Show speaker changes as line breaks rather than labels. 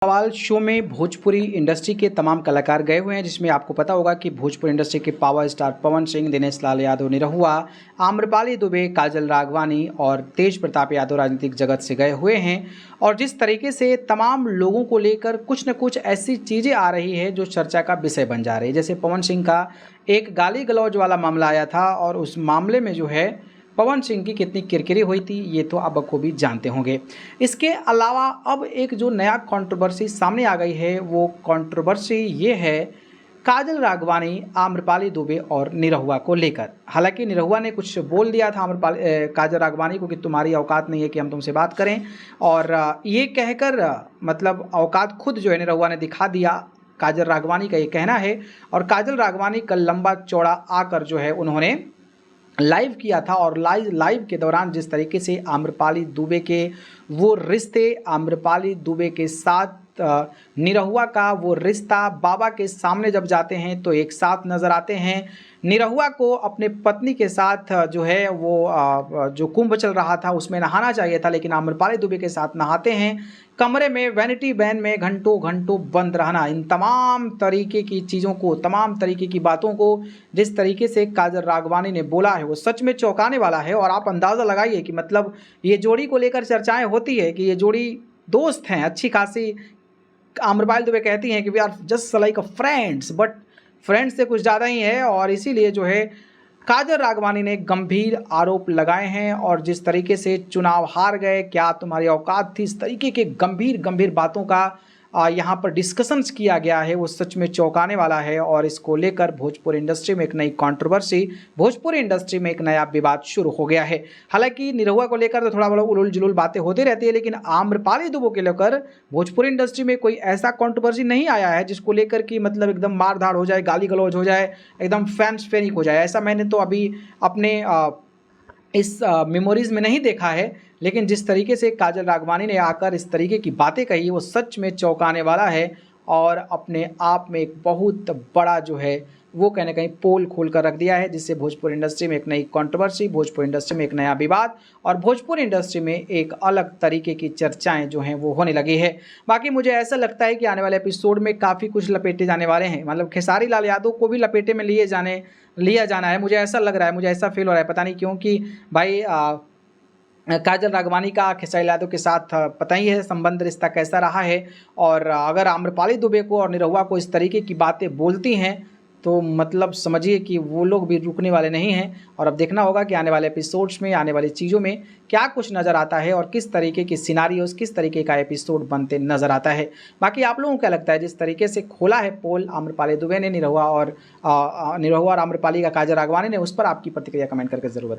सवाल शो में भोजपुरी इंडस्ट्री के तमाम कलाकार गए हुए हैं, जिसमें आपको पता होगा कि भोजपुरी इंडस्ट्री के पावर स्टार पवन सिंह, दिनेश लाल यादव निरहुआ, आम्रपाली दुबे, काजल राघवानी और तेज प्रताप यादव राजनीतिक जगत से गए हुए हैं। और जिस तरीके से तमाम लोगों को लेकर कुछ न कुछ ऐसी चीज़ें आ रही है जो चर्चा का विषय बन जा रही है। जैसे पवन सिंह का एक गाली गलौज वाला मामला आया था और उस मामले में जो है पवन सिंह की कितनी किरकिरी हुई थी ये तो आप बखूबी जानते होंगे। इसके अलावा अब एक जो नया कंट्रोवर्सी सामने आ गई है वो कंट्रोवर्सी ये है काजल राघवानी, आम्रपाली दुबे और निरहुआ को लेकर। हालांकि निरहुआ ने कुछ बोल दिया था काजल राघवानी को कि तुम्हारी औकात नहीं है कि हम तुमसे बात करें, और ये कहकर मतलब औकात खुद जो है निरहुआ ने दिखा दिया, काजल राघवानी का ये कहना है। और काजल राघवानी कल लंबा चौड़ा आकर जो है उन्होंने लाइव किया था और लाइव के दौरान जिस तरीके से आम्रपाली दुबे के वो रिश्ते, आम्रपाली दुबे के साथ निरहुआ का वो रिश्ता बाबा के सामने जब जाते हैं तो एक साथ नज़र आते हैं। निरहुआ को अपने पत्नी के साथ जो है वो जो कुंभ चल रहा था उसमें नहाना चाहिए था, लेकिन आम्रपाली दुबे के साथ नहाते हैं। कमरे में वैनिटी वैन में घंटों घंटों बंद रहना, इन तमाम तरीके की चीज़ों को, तमाम तरीके की बातों को जिस तरीके से काजल राघवानी ने बोला है वो सच में चौंकाने वाला है। और आप अंदाज़ा लगाइए कि मतलब ये जोड़ी को लेकर चर्चाएं होती है कि ये जोड़ी दोस्त हैं अच्छी खासी। आम्रपाली दुबे कहती हैं कि we are just like a friends, but friends से कुछ ज़्यादा ही है। और इसीलिए जो है काजल राघवानी ने गंभीर आरोप लगाए हैं और जिस तरीके से चुनाव हार गए, क्या तुम्हारी औकात थी, इस तरीके के गंभीर गंभीर बातों का यहाँ पर डिस्कशंस किया गया है वो सच में चौंकाने वाला है। और इसको लेकर भोजपुरी इंडस्ट्री में एक नई कंट्रोवर्सी, भोजपुरी इंडस्ट्री में एक नया विवाद शुरू हो गया है। हालांकि निरहुआ को लेकर तो थोड़ा बड़ा उलझुल जुलूल बातें होती रहती है, लेकिन आम्रपाली दुबे को लेकर भोजपुरी इंडस्ट्री में कोई ऐसा कंट्रोवर्सी नहीं आया है जिसको लेकर कि मतलब एकदम मारधाड़ हो जाए, गाली गलौज हो जाए, एकदम फैंस फेनिक हो जाए। ऐसा मैंने तो अभी अपने इस मेमोरीज़ में नहीं देखा है। लेकिन जिस तरीके से काजल राघवानी ने आकर इस तरीके की बातें कही वो सच में चौंकाने वाला है और अपने आप में एक बहुत बड़ा जो है वो कहीं ना कहीं पोल खोल कर रख दिया है, जिससे भोजपुरी इंडस्ट्री में एक नई कंट्रोवर्सी, भोजपुरी इंडस्ट्री में एक नया विवाद और भोजपुरी इंडस्ट्री में एक अलग तरीके की चर्चाएं जो हैं वो होने लगी है। बाकी मुझे ऐसा लगता है कि आने वाले एपिसोड में काफ़ी कुछ लपेटे जाने वाले हैं, मतलब खेसारी लाल यादव को भी लपेटे में लिया जाना है। मुझे ऐसा लग रहा है, मुझे ऐसा फील हो रहा है, पता नहीं क्यों कि भाई काजल राघवानी का खेसारी यादव के साथ पता ही है संबंध, रिश्ता कैसा रहा है। और अगर आम्रपाली दुबे को और निरहुआ को इस तरीके की बातें बोलती हैं तो मतलब समझिए कि वो लोग भी रुकने वाले नहीं हैं। और अब देखना होगा कि आने वाले एपिसोड्स में, आने वाली चीज़ों में क्या कुछ नज़र आता है और किस तरीके की सिनारियोस, किस तरीके का एपिसोड बनते नज़र आता है। बाकी आप लोगों को क्या लगता है, जिस तरीके से खोला है पोल आम्रपाली दुबे ने, निरहुआ और आम्रपाली का काजल राघवानी ने, उस पर आपकी प्रतिक्रिया कमेंट करके ज़रूर बताएं।